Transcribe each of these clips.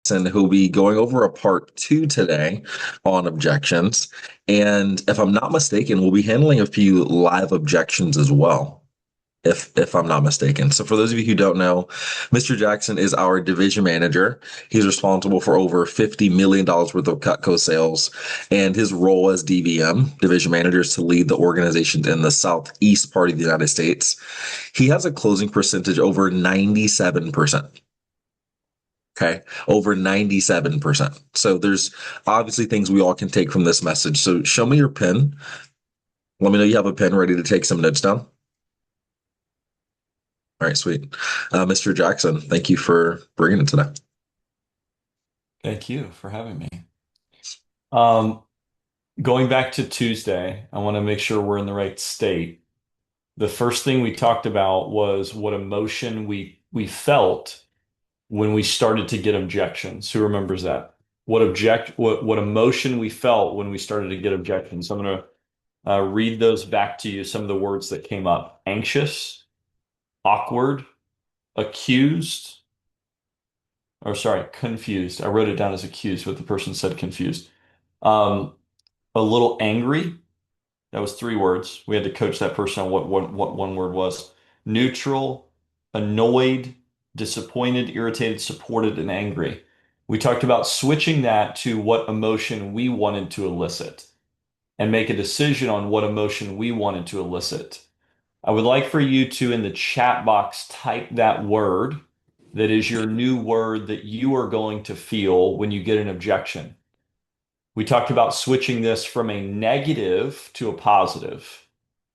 And who'll be going over a part two today on objections. And if I'm not mistaken, we'll be handling a few live objections as well. If I'm not mistaken. So for those of you who don't know, Mr. Jackson is our division manager. He's responsible for over $50 million worth of Cutco sales. And his role as DVM, division manager, is to lead the organizations in the southeast part of the United States. He has a closing percentage over 97%. Okay. Over 97%. So there's obviously things we all can take from this message. So show me your pen. Let me know you have a pen ready to take some notes down. All right, sweet. Mr. Jackson, thank you for bringing it today. Thank you for having me. Um, Going back to Tuesday, I want to make sure we're in the right state. The first thing we talked about was what emotion we felt when we started to get objections. Who remembers that? What emotion we felt when we started to get objections. I'm going to read those back to you, some of the words that came up. Anxious, awkward, accused, or sorry, confused. I wrote it down as accused, but the person said confused. Um, a little angry. That was three words. We had to coach that person on what one word was. Neutral, annoyed, disappointed, irritated, supported, and angry. We talked about switching that to what emotion we wanted to elicit and make a decision on what emotion we wanted to elicit. I would like for you to, in the chat box, type that word that is your new word that you are going to feel when you get an objection. We talked about switching this from a negative to a positive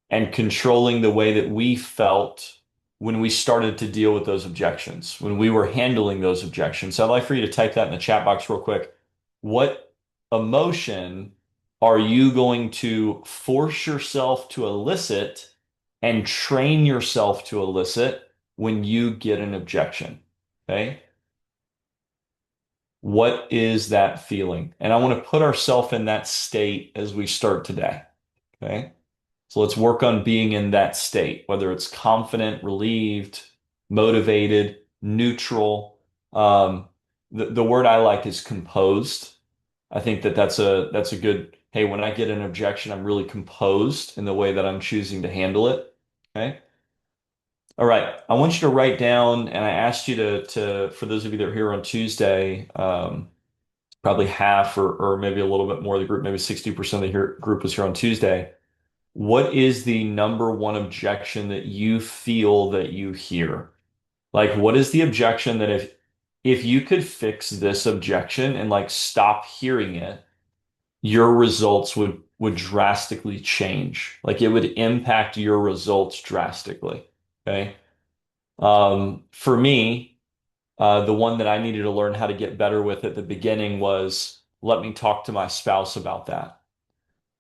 and controlling the way that we felt when we started to deal with those objections, when we were handling those objections. So I'd like for you to type that in the chat box real quick. What emotion are you going to force yourself to elicit and train yourself to elicit when you get an objection? Okay. What is that feeling? And I want to put ourselves in that state as we start today. Okay. So let's work on being in that state, whether it's confident, relieved, motivated, neutral. The word I like is composed. I think that that's a good, hey, when I get an objection, I'm really composed in the way that I'm choosing to handle it. Okay. All right. I want you to write down, and I asked you to for those of you that are here on Tuesday, probably half or maybe a little bit more of the group, maybe 60% of the group was here on Tuesday. What is the number one objection that you feel that you hear? Like, what is the objection that if you could fix this objection and like stop hearing it, your results would drastically change. Like it would impact your results drastically. Okay. For me, the one that I needed to learn how to get better with at the beginning was let me talk to my spouse about that.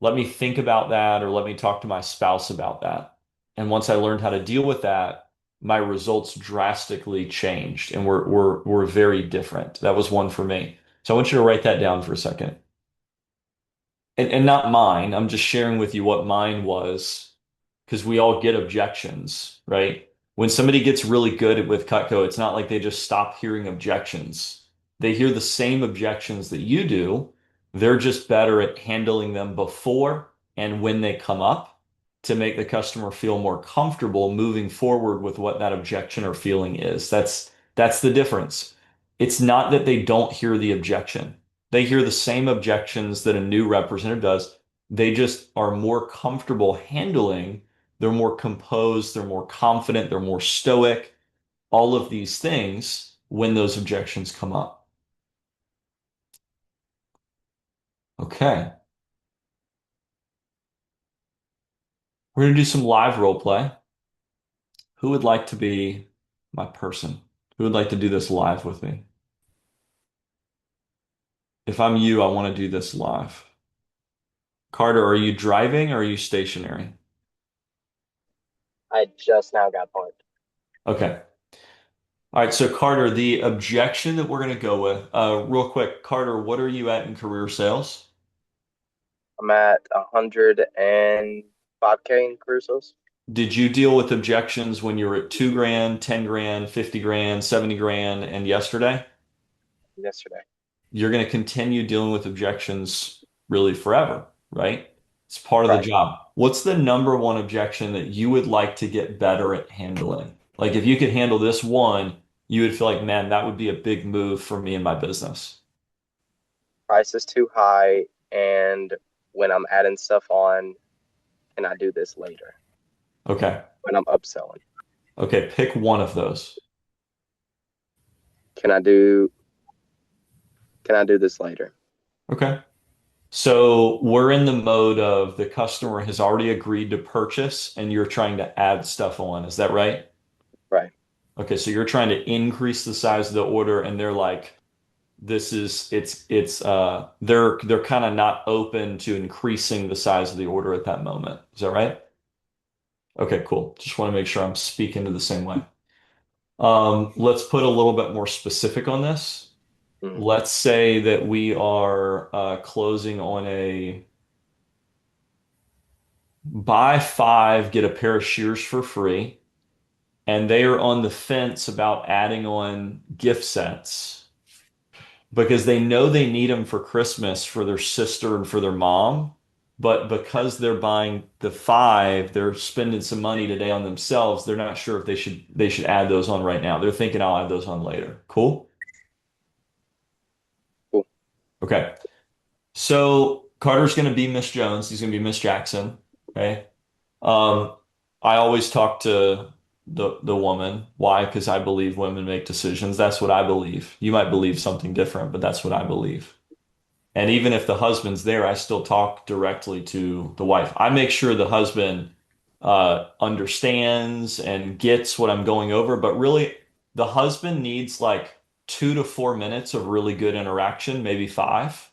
Let me think about that, or let me talk to my spouse about that. And once I learned how to deal with that, my results drastically changed and were very different. That was one for me. So I want you to write that down for a second. And not mine. I'm just sharing with you what mine was because we all get objections, right? When somebody gets really good with Cutco, it's not like they just stop hearing objections. They hear the same objections that you do. They're just better at handling them before and when they come up to make the customer feel more comfortable moving forward with what that objection or feeling is. That's the difference. It's not that they don't hear the objection. They hear the same objections that a new representative does. They just are more comfortable handling. They're more composed, they're more confident, they're more stoic, all of these things when those objections come up. Okay, we're going to do some live role play. Who would like to be my person? Who would like to do this live with me? If I'm you, I want to do this live. Carter, are you driving or are you stationary? I just now got parked. Okay. All right, so Carter, the objection that we're going to go with, real quick, Carter, what are you at in career sales? I'm at 105K in Crusoe's. Did you deal with objections when you were at 2 grand, 10 grand, 50 grand, 70 grand, and yesterday? yesterday. You're going to continue dealing with objections really forever, right? It's part of the Right. job. What's the number one objection that you would like to get better at handling? Like if you could handle this one, you would feel like, man, that would be a big move for me and my business. Price is too high, and when I'm adding stuff on, can I do this later? Okay. When I'm upselling, Okay, pick one of those. can I do this later? Okay. So we're in the mode of the customer has already agreed to purchase and you're trying to add stuff on. Is that right? Right. Okay, so you're trying to increase the size of the order and they're like, this is they're kind of not open to increasing the size of the order at that moment. Is that right? Okay, cool. Just want to make sure I'm speaking to the same way. Let's put a little bit more specific on this. Mm. Let's say that we are closing on a buy five, get a pair of shears for free, and they are on the fence about adding on gift sets because they know they need them for Christmas for their sister and for their mom. But because they're buying the five, they're spending some money today on themselves. They're not sure if they should add those on right now. They're thinking I'll add those on later. Cool. Cool. Okay. So Carter's going to be Miss Jones. He's going to be Miss Jackson. Okay. Um, I always talk to the woman. Why? Because I believe women make decisions. That's what I believe. You might believe something different, but that's what I believe. And even if the husband's there, I still talk directly to the wife. I make sure the husband understands and gets what I'm going over, but really the husband needs like 2 to 4 minutes of really good interaction, maybe five,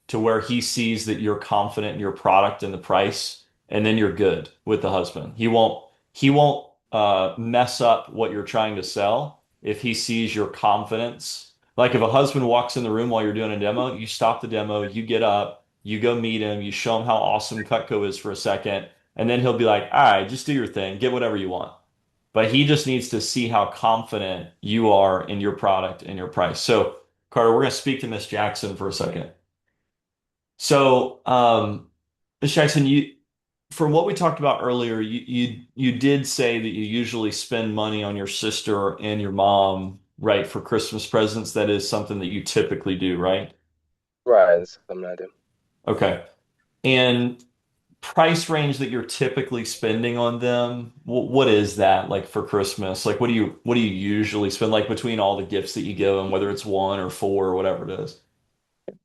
to where he sees that you're confident in your product and the price, and then you're good with the husband. He won't mess up what you're trying to sell if he sees your confidence. Like if a husband walks in the room while you're doing a demo, you stop the demo, you get up, you go meet him, you show him how awesome Cutco is for a second, and then he'll be like, all right, just do your thing, get whatever you want. But he just needs to see how confident you are in your product and your price. So, Carter, we're going to speak to Miss Jackson for a second. So, Miss Jackson, from what we talked about earlier, you did say that you usually spend money on your sister and your mom, right, for Christmas presents. That is something that you typically do, right? Right. That's something I do. Okay. And price range that you're typically spending on them, what is that like for Christmas? Like what do you usually spend like between all the gifts that you give them, whether it's one or four or whatever it is?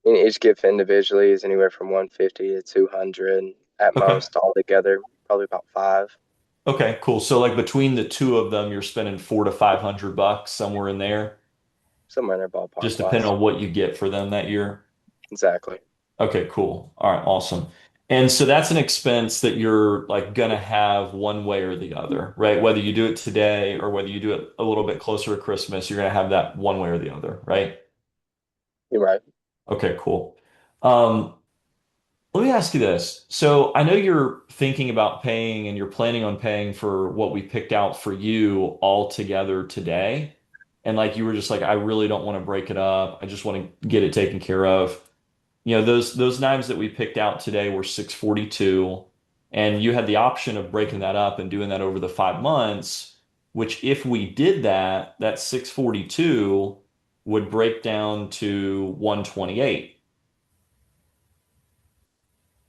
And each gift individually is anywhere from 150 to 200 at Okay. most, all together, probably about five, Okay, cool. So like between the two of them, you're spending 400 to 500 bucks somewhere in there, somewhere in there ballpark just depending wise. on what you get for them that year. Exactly. Okay, cool. All right, awesome. And so that's an expense that you're like gonna have one way or the other, right? Whether you do it today or whether you do it a little bit closer to Christmas, you're gonna have that one way or the other, right? You're right. Okay, cool. Um, Let me ask you this. So I know you're thinking about paying and you're planning on paying for what we picked out for you all together today. And like you were just like, I really don't want to break it up. I just want to get it taken care of. You know, those knives that we picked out today were 642, and you had the option of breaking that up and doing that over the 5 months, which if we did that, that 642 would break down to 128.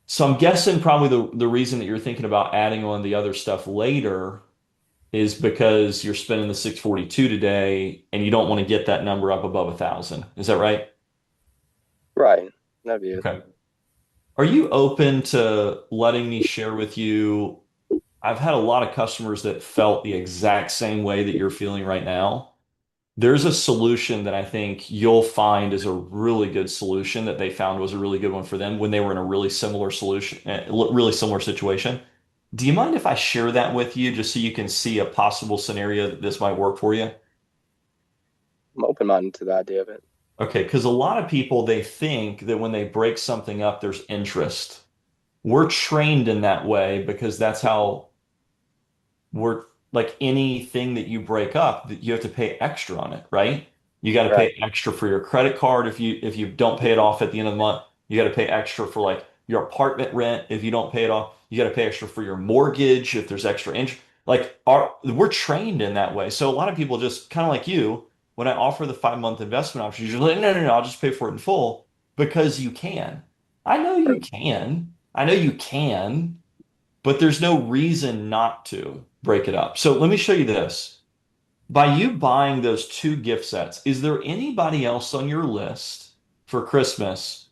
So I'm guessing probably the reason that you're thinking about adding on the other stuff later is because you're spending the 642 today and you don't want to get that number up above 1,000. Is that right? Right. That'd be it. Okay. Are you open to letting me share with you? I've had a lot of customers that felt the exact same way that you're feeling right now. There's a solution that I think you'll find is a really good solution that they found was a really good one for them when they were in a really similar solution, really similar situation. Do you mind if I share that with you just so you can see a possible scenario that this might work for you? I'm open-minded to the idea of it. Okay, because a lot of people they think that when they break something up, there's interest. We're trained in that way because that's how we're like anything that you break up, that you have to pay extra on it, right? You got to Right. pay extra for your credit card if you don't pay it off at the end of the month. You got to pay extra for like your apartment rent if you don't pay it off. You got to pay extra for your mortgage if there's extra interest. Like we're trained in that way. So a lot of people just kind of like you, when I offer the 5 month investment option, you're like, no, no, no, I'll just pay for it in full because you can. I know you Right. can. I know you can, but there's no reason not to break it up. So let me show you this. By you buying those two gift sets, is there anybody else on your list for Christmas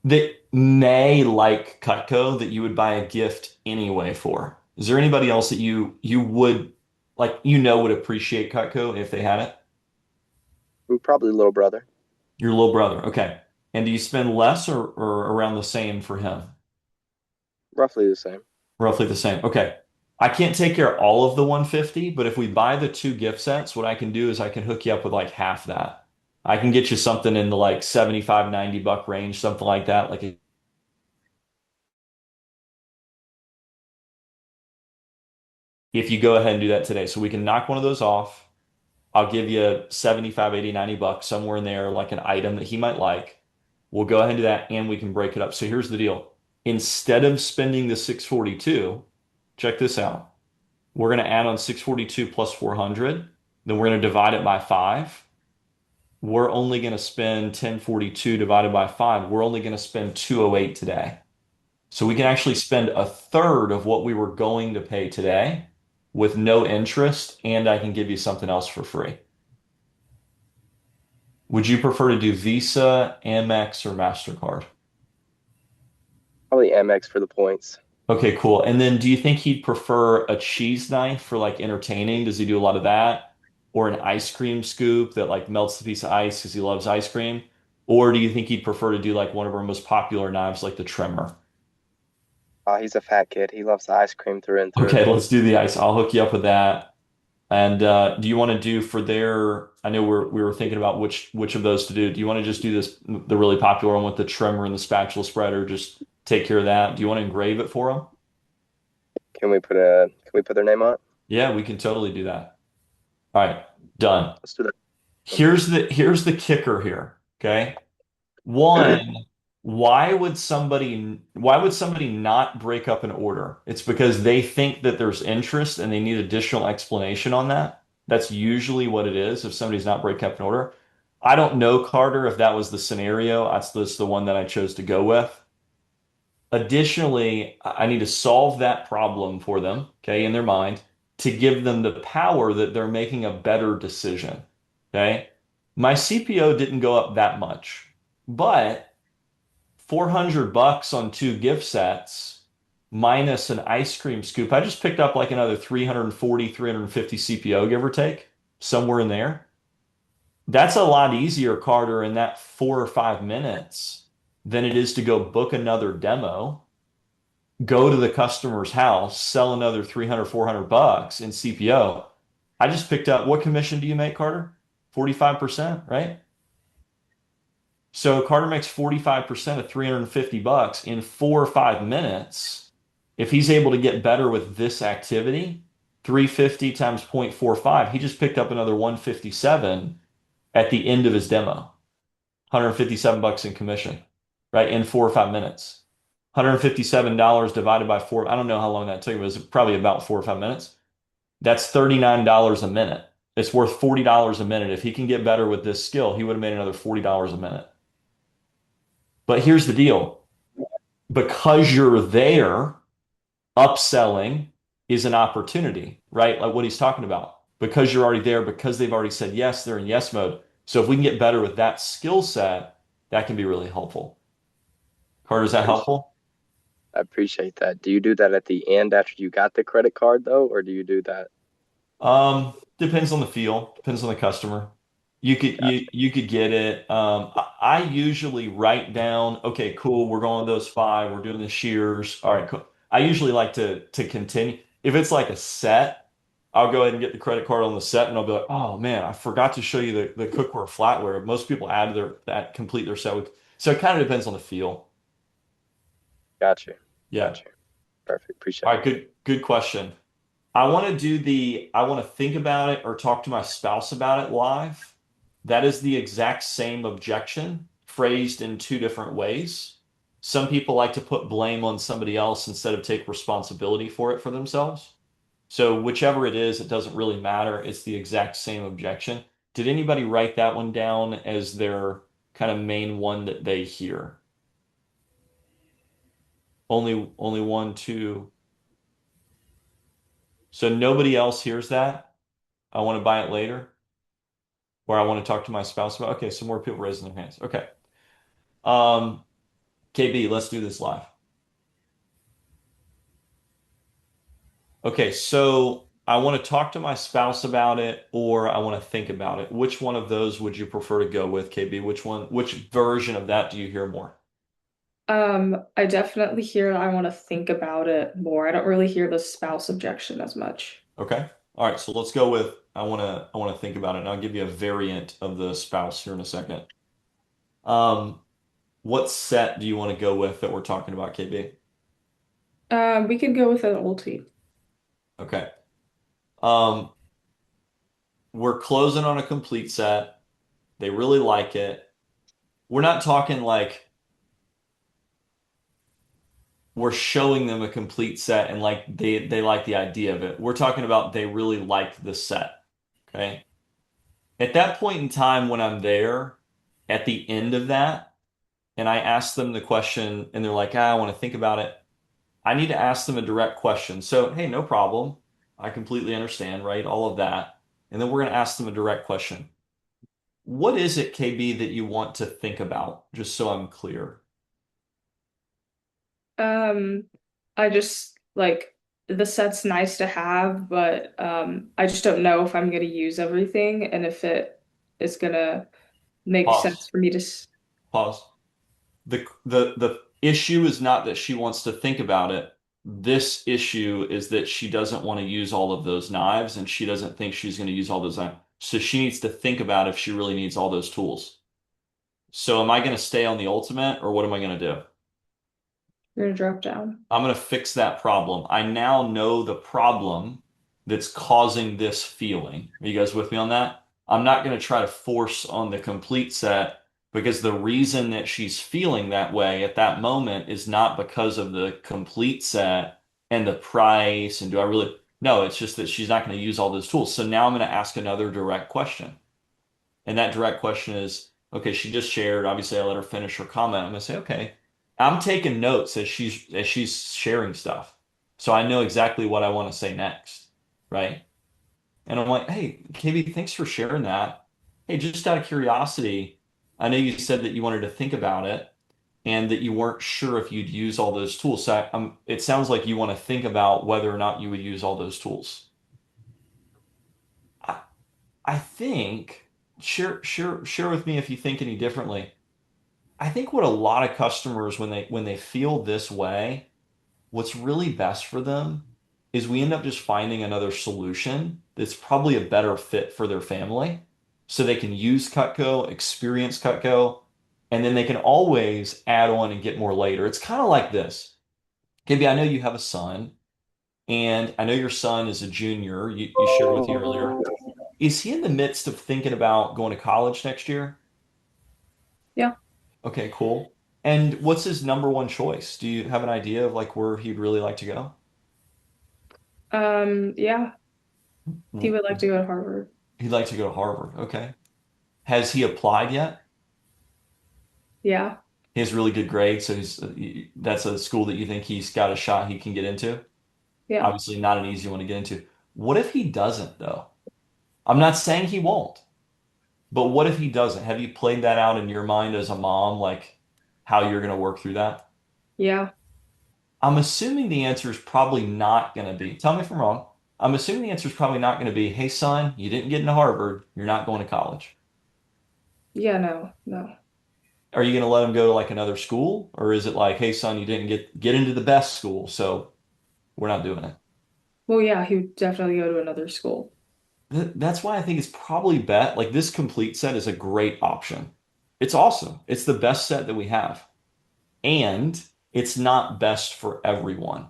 that may like Cutco that you would buy a gift anyway for? Is there anybody else that you would like would appreciate Cutco if they had it? Probably little brother. Your little brother. Okay. And do you spend less or around the same for him? Roughly the same. Roughly the same. Okay. I can't take care of all of the 150, but if we buy the two gift sets, what I can do is I can hook you up with like half that. I can get you something in the like 75, $90 range, something like that. Like if you go ahead and do that today. So we can knock one of those off. I'll give you 75, 80, $90, somewhere in there, like an item that he might like. We'll go ahead and do that and we can break it up. So here's the deal. Instead of spending the 642, check this out. We're going to add on 642 plus 400. Then we're going to divide it by 5. We're only going to spend 1042 divided by 5. We're only going to spend 208 today. So we can actually spend a third of what we were going to pay today with no interest, and I can give you something else for free. Would you prefer to do Visa, Amex, or MasterCard? Probably MX for the points. Okay, cool. And then do you think he'd prefer a cheese knife for like entertaining? Does he do a lot of that? Or an ice cream scoop that like melts the piece of ice because he loves ice cream? Or do you think he'd prefer to do like one of our most popular knives, like the trimmer? He's a fat kid. He loves ice cream through and through. Okay, let's do the ice. I'll hook you up with that. And do you want to do for their, I know we were thinking about which of those to do. Do you want to just do this, the really popular one with the trimmer and the spatula spreader, just take care of that? Do you want to engrave it for them? Can we put their name on it? Yeah, we can totally do that. All right, done. Let's do that. Here's the kicker here. Okay. One, why would somebody not break up an order? It's because they think that there's interest and they need additional explanation on that. That's usually what it is if somebody's not breaking up an order. I don't know, Carter, if that was the scenario. That's the one that I chose to go with. Additionally, I need to solve that problem for them, okay, in their mind to give them the power that they're making a better decision. Okay. My CPO didn't go up that much, but $400 on two gift sets minus an ice cream scoop. I just picked up like another 340, 350 CPO, give or take, somewhere in there. That's a lot easier, Carter, in that 4 or 5 minutes than it is to go book another demo, go to the customer's house, sell another 300, $400 in CPO. I just picked up, what commission do you make, Carter? 45%, right? So Carter makes 45% of $350 in 4 or 5 minutes. If he's able to get better with this activity, 350 times 0.45, he just picked up another 157 at the end of his demo. $157 in commission, right? In 4 or 5 minutes. $157 divided by 4. I don't know how long that took. It was probably about 4 or 5 minutes. That's $39 a minute. It's worth $40 a minute. If he can get better with this skill, he would have made another $40 a minute. But here's the deal. Because you're there, upselling is an opportunity, right? Like what he's talking about. Because you're already there, because they've already said yes, they're in yes mode. So if we can get better with that skill set, that can be really helpful. Carter, is that helpful? I appreciate that. Do you do that at the end after you got the credit card though, or do you do that? Depends on the feel, depends on the customer. You could Gotcha. you could get it. I usually write down, okay, cool, we're going with those five, we're doing the shears. All right, cool. I usually like to continue. If it's like a set, I'll go ahead and get the credit card on the set and I'll be like, oh man, I forgot to show you the cookware flatware. Most people add that complete their set with, so it kind of depends on the feel. Got you. Yeah. Got you. Perfect. Appreciate All it. right, good question. I want to think about it or talk to my spouse about it live. That is the exact same objection phrased in two different ways. Some people like to put blame on somebody else instead of take responsibility for it for themselves. So whichever it is, it doesn't really matter. It's the exact same objection. Did anybody write that one down as their kind of main one that they hear? Only one, two. So nobody else hears that. I want to buy it later, or I want to talk to my spouse about. Okay, some more people raising their hands. Okay. Um, KB, let's do this live. Okay, so I want to talk to my spouse about it, or I want to think about it. Which one of those would you prefer to go with, KB? Which version of that do you hear more? I definitely hear I want to think about it more. I don't really hear the spouse objection as much. Okay. All right, so let's go with I want to think about it, and I'll give you a variant of the spouse here in a second. Um, what set do you want to go with that we're talking about, KB? We could go with an ulti. Okay. Um, we're closing on a complete set. They really like it. We're not talking like we're showing them a complete set and like they like the idea of it. We're talking about they really like the set. Okay. At that point in time when I'm there at the end of that and I ask them the question and they're like, I want to think about it. I need to ask them a direct question. So, hey, no problem. I completely understand, right? All of that. And then we're going to ask them a direct question. What is it, KB, that you want to think about? Just so I'm clear. Um, I just like the set's nice to have, but I just don't know if I'm gonna use everything and if it is gonna make sense Pause. for me to Pause. The issue is not that she wants to think about it. This issue is that she doesn't want to use all of those knives and she doesn't think she's going to use all those knives. So she needs to think about if she really needs all those tools. So am I going to stay on the ultimate or what am I going to do? you're gonna drop down. I'm going to fix that problem. I now know the problem that's causing this feeling. Are you guys with me on that? I'm not going to try to force on the complete set because the reason that she's feeling that way at that moment is not because of the complete set and the price and do I really. No, it's just that she's not going to use all those tools. So now I'm going to ask another direct question. And that direct question is, okay, she just shared. Obviously, I let her finish her comment. I'm gonna say, okay, I'm taking notes as she's sharing stuff. So I know exactly what I want to say next, right? And I'm like, hey, KB, thanks for sharing that. Hey, just out of curiosity, I know you said that you wanted to think about it and that you weren't sure if you'd use all those tools. So it sounds like you want to think about whether or not you would use all those tools. I, I think share with me if you think any differently. I think what a lot of customers when they feel this way, what's really best for them is we end up just finding another solution that's probably a better fit for their family. So they can use Cutco, experience Cutco, and then they can always add on and get more later. It's kind of like this. KB, I know you have a son, and I know your son is a junior. You shared with me earlier. Is he in the midst of thinking about going to college next year? Yeah. Okay, cool. And what's his number one choice? Do you have an idea of like where he'd really like to go? Yeah, he Mm, would like to go to Harvard. he'd like to go to Harvard. Okay. Has he applied yet? Yeah. He has really good grades, so that's a school that you think he's got a shot he can get into. Yeah. Obviously, not an easy one to get into. What if he doesn't, though? I'm not saying he won't, but what if he doesn't? Have you played that out in your mind as a mom, like how you're going to work through that? Yeah. I'm assuming the answer is probably not going to be, tell me if I'm wrong. I'm assuming the answer is probably not going to be, hey, son, you didn't get into Harvard. You're not going to college. Yeah, no, no. Are you going to let him go to like another school? Or is it like, hey, son, you didn't get into the best school, so we're not doing it? Well, yeah, he would definitely go to another school. That's why I think it's probably bet like this complete set is a great option. It's awesome. It's the best set that we have. And it's not best for everyone.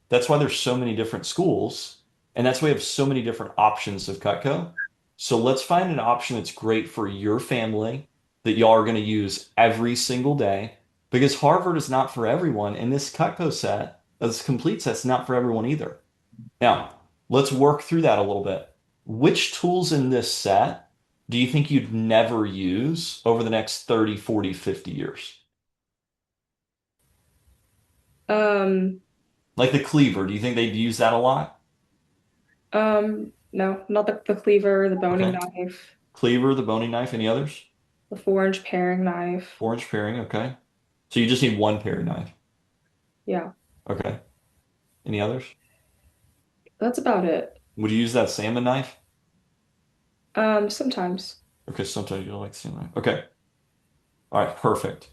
That's why there's so many different schools, and that's why we have so many different options of Cutco. So let's find an option that's great for your family that y'all are going to use every single day because Harvard is not for everyone. And this Cutco set, this complete set's not for everyone either. Now, let's work through that a little bit. Which tools in this set do you think you'd never use over the next 30, 40, 50 years? Um, Like the cleaver, do you think they'd use that a lot? no, not the cleaver, the boning Okay. knife, Cleaver, the boning knife, any others? the 4-inch paring knife. 4-inch paring, okay. So you just need one paring knife. Yeah, Okay. Any others? that's about it. Would you use that salmon knife? Sometimes. Okay, sometimes you don't like salmon knife. Okay. All right, perfect.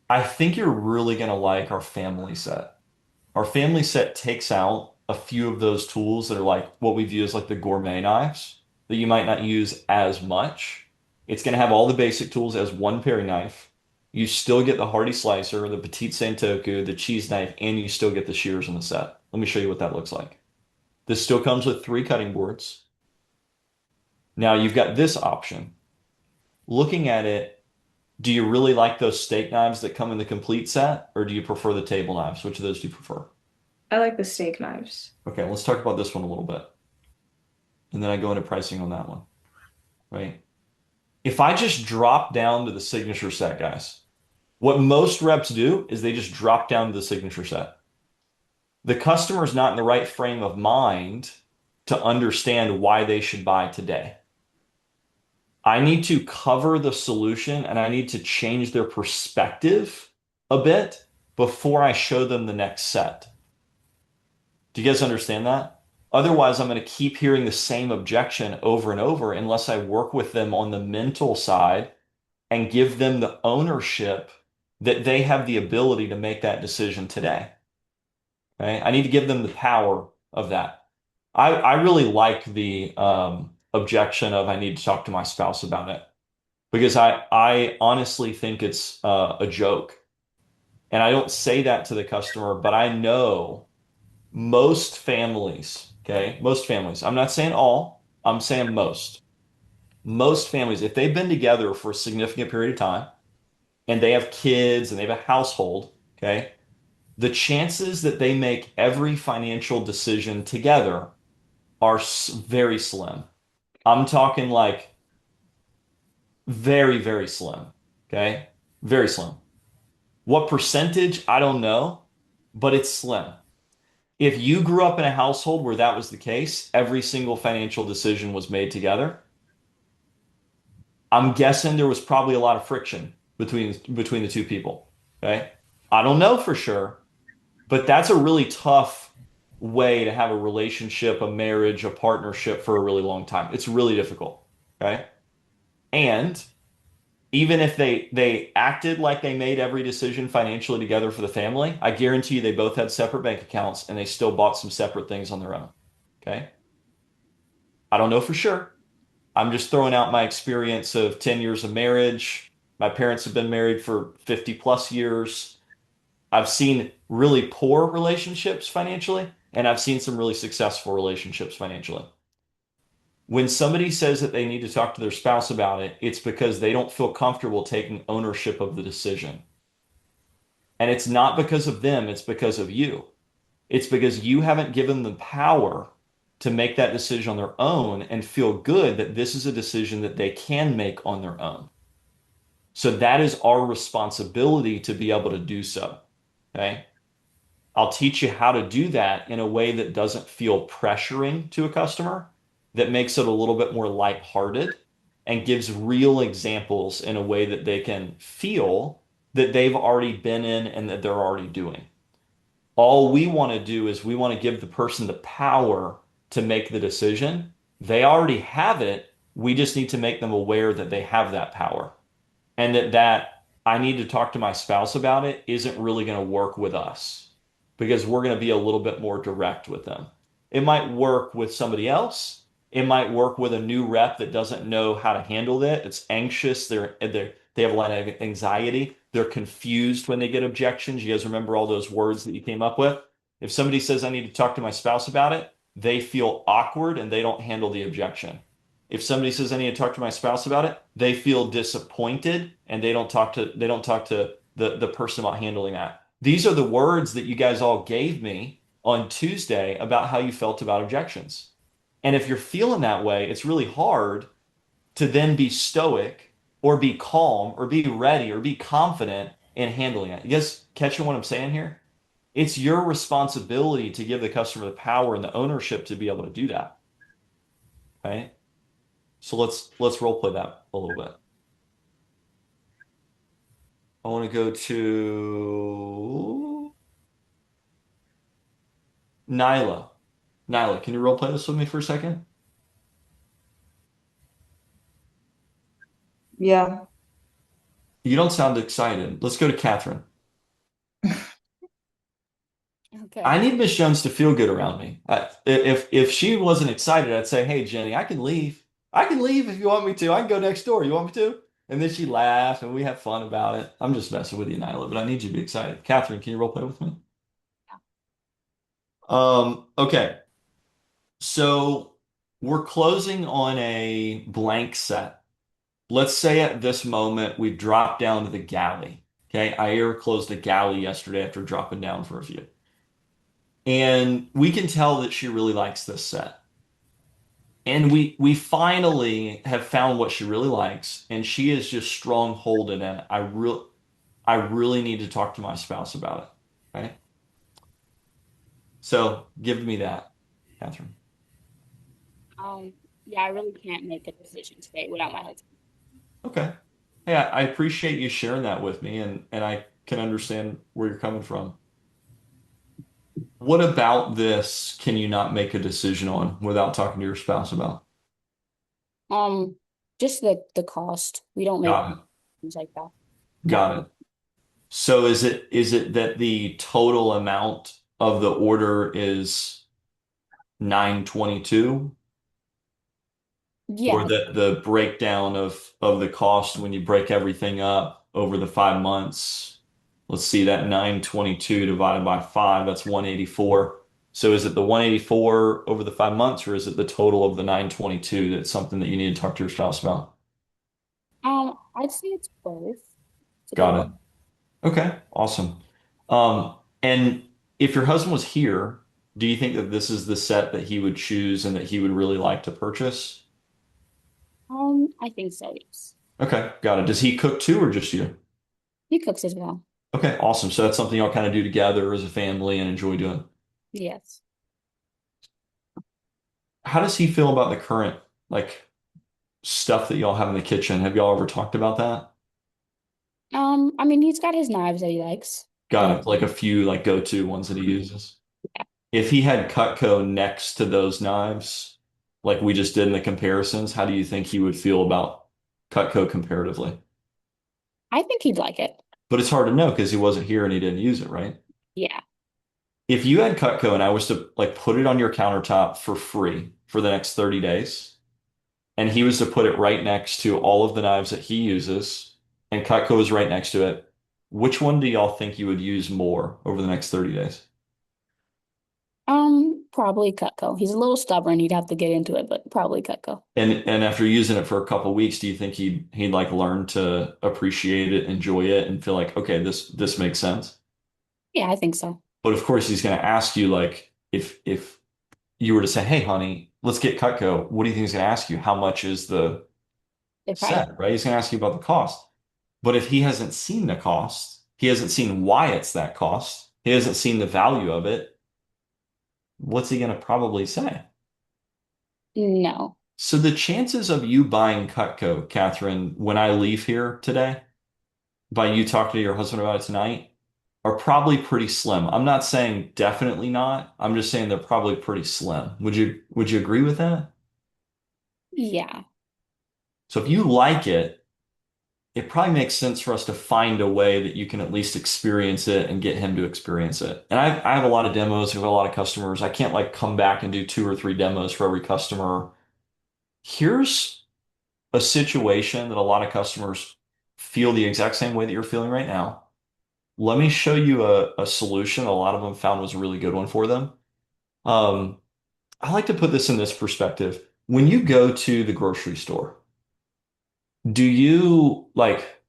I think you're really gonna like our family set. Our family set takes out a few of those tools that are like what we view as like the gourmet knives that you might not use as much. It's going to have all the basic tools as one paring knife. You still get the hearty slicer, the petite santoku, the cheese knife, and you still get the shears in the set. Let me show you what that looks like. This still comes with 3 cutting boards. Now you've got this option. Looking at it, do you really like those steak knives that come in the complete set, or do you prefer the table knives? Which of those do you prefer? I like the steak knives. Okay, let's talk about this one a little bit. And then I go into pricing on that one, right? If I just drop down to the signature set, guys, what most reps do is they just drop down to the signature set. The customer's not in the right frame of mind to understand why they should buy today. I need to cover the solution and I need to change their perspective a bit before I show them the next set. Do you guys understand that? Otherwise, I'm going to keep hearing the same objection over and over unless I work with them on the mental side and give them the ownership that they have the ability to make that decision today. Okay? I need to give them the power of that. I really like the objection of I need to talk to my spouse about it because I honestly think it's a joke. And I don't say that to the customer, but I know most families, okay, most families, I'm not saying all, I'm saying most families, if they've been together for a significant period of time and they have kids and they have a household, okay, the chances that they make every financial decision together are very slim. I'm talking like very, very slim, okay, very slim. What percentage? I don't know, but it's slim. If you grew up in a household where that was the case, every single financial decision was made together, I'm guessing there was probably a lot of friction between the two people. Okay. I don't know for sure, but that's a really tough way to have a relationship, a marriage, a partnership for a really long time. It's really difficult. Okay. And even if they acted like they made every decision financially together for the family, I guarantee you they both had separate bank accounts and they still bought some separate things on their own. Okay. I don't know for sure. I'm just throwing out my experience of 10 years of marriage. My parents have been married for 50 plus years. I've seen really poor relationships financially, and I've seen some really successful relationships financially. When somebody says that they need to talk to their spouse about it, it's because they don't feel comfortable taking ownership of the decision. And it's not because of them, it's because of you. It's because you haven't given them power to make that decision on their own and feel good that this is a decision that they can make on their own. So that is our responsibility to be able to do so. Okay. I'll teach you how to do that in a way that doesn't feel pressuring to a customer, that makes it a little bit more lighthearted and gives real examples in a way that they can feel that they've already been in and that they're already doing. All we want to do is we want to give the person the power to make the decision. They already have it. We just need to make them aware that they have that power and that I need to talk to my spouse about it isn't really going to work with us because we're going to be a little bit more direct with them. It might work with somebody else. It might work with a new rep that doesn't know how to handle it. It's anxious. They have a lot of anxiety. They're confused when they get objections. You guys remember all those words that you came up with? If somebody says, I need to talk to my spouse about it, they feel awkward and they don't handle the objection. If somebody says I need to talk to my spouse about it, they feel disappointed and they don't talk to the person about handling that. These are the words that you guys all gave me on Tuesday about how you felt about objections. And if you're feeling that way, it's really hard to then be stoic or be calm or be ready or be confident in handling it. You guys catching what I'm saying here? It's your responsibility to give the customer the power and the ownership to be able to do that. Okay? So let's role play that a little bit. I want to go to Nyla. Nyla, can you role play this with me for a second? Yeah. You don't sound excited. Let's go to Catherine. I Okay. need Miss Jones to feel good around me. If she wasn't excited, I'd say, "Hey, Jenny, I can leave. I can leave if you want me to. I can go next door. You want me to?" And then she laughs and we have fun about it. I'm just messing with you, Nyla, but I need you to be excited. Catherine, can you role play with me? Okay. So we're closing on a blank set. Let's say at this moment we've dropped down to the galley. Okay. Ira closed a galley yesterday after dropping down for a few. And we can tell that she really likes this set. And we finally have found what she really likes, and she is just strong-holded in it. I really need to talk to my spouse about it. Okay. So give me that, Catherine. Um, yeah, I really can't make a decision today without my husband. Okay. Hey, I appreciate you sharing that with me, and I can understand where you're coming from. What about this can you not make a decision on without talking to your spouse about? Um, just the cost. We don't make Got it. things like that. Got it. So is it that the total amount of the order is 922, or Yeah, the breakdown of the cost when you break everything up over the 5 months? Let's see, that 922 divided by 5, that's 184. So is it the 184 over the 5 months, or is it the total of the 922 that's something that you need to talk to your spouse about? I'd say it's both Got together. it. Okay, awesome. And if your husband was here, do you think that this is the set that he would choose and that he would really like to purchase? I think so, yes. Okay, got it. Does he cook too, or just you? He cooks as well. Okay, awesome. So that's something y'all kind of do together as a family and enjoy doing. Yes. How does he feel about the current like stuff that y'all have in the kitchen? Have y'all ever talked about that? I mean, he's got his knives that he likes, Got but it. Like a few like go-to ones that he uses. If he had Cutco next to those knives, like we just did in the comparisons, how do you think he would feel about Cutco comparatively? I think he'd like it. But it's hard to know because he wasn't here and he didn't use it, right? Yeah. If you had Cutco and I was to like put it on your countertop for free for the next 30 days, and he was to put it right next to all of the knives that he uses, and Cutco is right next to it, which one do y'all think you would use more over the next 30 days? Probably Cutco. He's a little stubborn. He'd have to get into it, but probably Cutco. And after using it for a couple of weeks, do you think he'd like learn to appreciate it, enjoy it, and feel like, okay, this makes sense? Yeah, I think so. But of course, he's going to ask you like if you were to say, "Hey, honey, let's get Cutco," what do you think he's going to ask you? How much is the They probably, set, right? He's going to ask you about the cost. But if he hasn't seen the cost, he hasn't seen why it's that cost, he hasn't seen the value of it, what's he going to probably say? no. So the chances of you buying Cutco, Catherine, when I leave here today, by you talking to your husband about it tonight, are probably pretty slim. I'm not saying definitely not. I'm just saying they're probably pretty slim. Would you agree with that? Yeah. So if you like it probably makes sense for us to find a way that you can at least experience it and get him to experience it. And I have a lot of demos, I have a lot of customers. I can't like come back and do 2 or 3 demos for every customer. Here's a situation that a lot of customers feel the exact same way that you're feeling right now. Let me show you a solution a lot of them found was a really good one for them. I like to put this in this perspective. When you go to the grocery store, do you like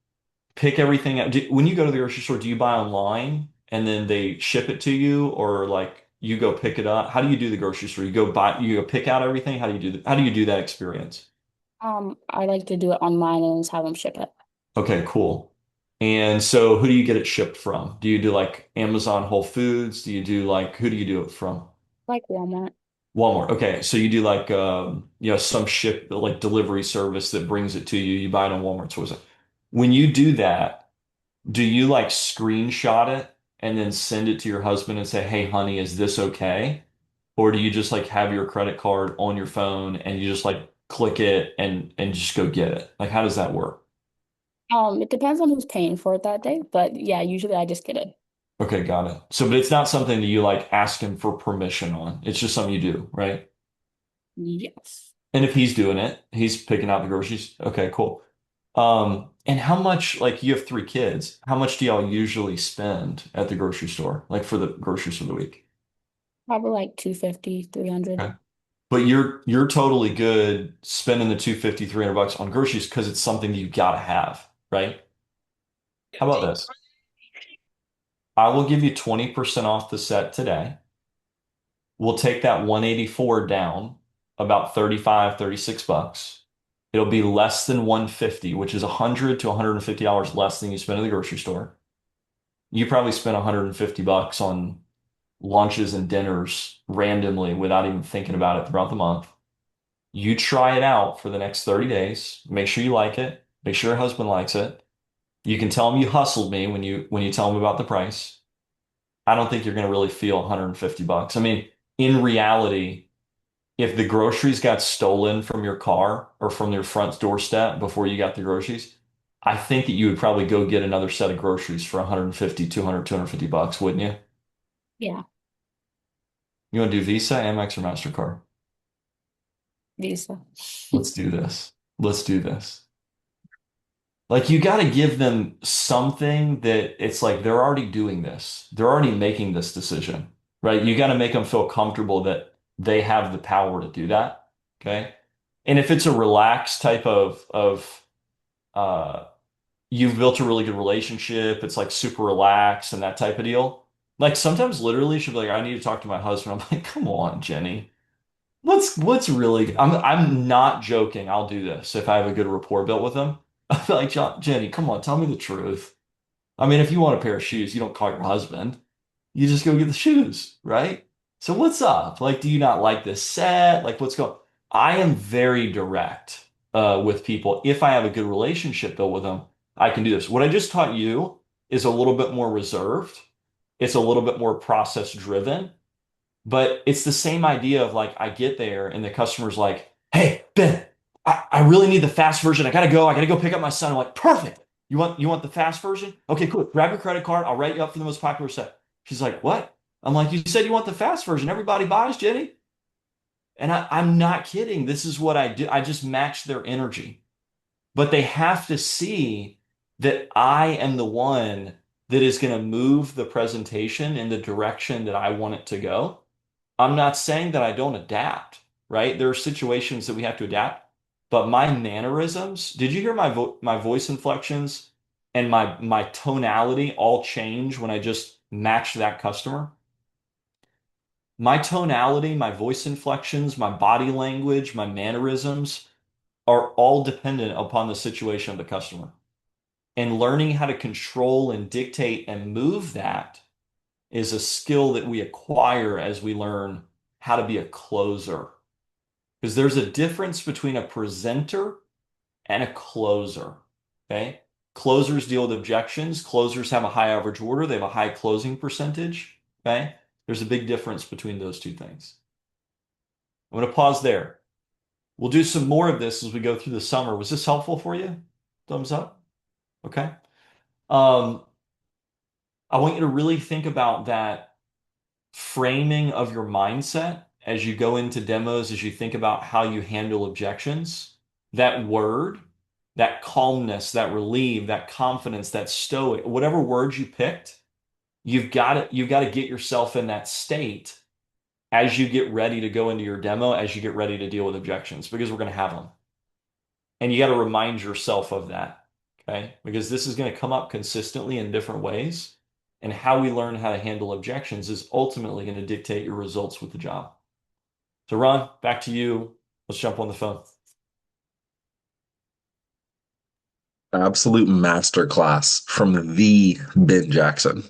pick everything up? When you go to the grocery store, do you buy online and then they ship it to you, or like you go pick it up? How do you do the grocery store? You go pick out everything? How do you do that experience? I like to do it online and just have them ship it. Okay, cool. And so who do you get it shipped from? Do you do like Amazon Whole Foods? Do you do like who do you do it from? Like Walmart. Walmart. Okay, so you do like some ship like delivery service that brings it to you. You buy it on Walmart's website. When you do that, do you like screenshot it and then send it to your husband and say, "Hey, honey, is this okay?" Or do you just like have your credit card on your phone and you just like click it and just go get it? Like how does that work? It depends on who's paying for it that day, but yeah, usually I just get it. Okay, got it. So, but it's not something that you like ask him for permission on. It's just something you do, right? Yes. And if he's doing it, he's picking out the groceries. Okay, cool. And how much, like you have three kids, how much do y'all usually spend at the grocery store, like for the groceries for the week? Probably like 250, 300. Okay. But you're totally good spending the 250, 300 bucks on groceries because it's something you gotta have, right? How about this? I will give you 20% off the set today. We'll take that 184 down about 35, 36 bucks. It'll be less than 150, which is 100 to $150 less than you spend at the grocery store. You probably spent 150 bucks on lunches and dinners randomly without even thinking about it throughout the month. You try it out for the next 30 days. Make sure you like it. Make sure your husband likes it. You can tell him you hustled me when you tell him about the price. I don't think you're going to really feel 150 bucks. I mean, in reality, if the groceries got stolen from your car or from your front doorstep before you got the groceries, I think that you would probably go get another set of groceries for 150, 200, 250 bucks, wouldn't you? Yeah, You want to do Visa, Amex, or MasterCard? Visa. Let's do this. Let's do this. Like you got to give them something that it's like they're already doing this. They're already making this decision, right? You got to make them feel comfortable that they have the power to do that. Okay. And if it's a relaxed type of uh you've built a really good relationship, it's like super relaxed and that type of deal. Like sometimes literally she'll be like, I need to talk to my husband. I'm like, come on, Jenny. What's really I'm not joking. I'll do this if I have a good rapport built with them. I'm like, Jenny, come on, tell me the truth. I mean, if you want a pair of shoes, you don't call your husband. You just go get the shoes, right? So what's up? Like, do you not like this set? Like, what's going? I am very direct with people. If I have a good relationship built with them, I can do this. What I just taught you is a little bit more reserved. It's a little bit more process driven. But it's the same idea of like I get there and the customer's like, "Hey, Ben, I really need the fast version. I gotta go. I gotta go pick up my son." I'm like, "Perfect. You want the fast version? Okay, cool. Grab your credit card. I'll write you up for the most popular set." She's like, "What?" I'm like, "You said you want the fast version. Everybody buys, Jenny." And I'm not kidding. This is what I do. I just match their energy. But they have to see that I am the one that is going to move the presentation in the direction that I want it to go. I'm not saying that I don't adapt, right? There are situations that we have to adapt, but my mannerisms, did you hear my voice inflections and my tonality all change when I just matched that customer? My tonality, my voice inflections, my body language, my mannerisms are all dependent upon the situation of the customer. And learning how to control and dictate and move that is a skill that we acquire as we learn how to be a closer. Because there's a difference between a presenter and a closer. Okay. Closers deal with objections. Closers have a high average order. They have a high closing percentage. Okay. There's a big difference between those two things. I'm going to pause there. We'll do some more of this as we go through the summer. Was this helpful for you? Thumbs up. Okay. Um, I want you to really think about that framing of your mindset as you go into demos, as you think about how you handle objections. That word, that calmness, that relief, that confidence, that stoic, whatever words you picked, you've got to get yourself in that state as you get ready to go into your demo, as you get ready to deal with objections, because we're going to have them. And you got to remind yourself of that, okay? Because this is going to come up consistently in different ways. And how we learn how to handle objections is ultimately going to dictate your results with the job. So Ron, back to you. Let's jump on the phone. Absolute masterclass from the Ben Jackson.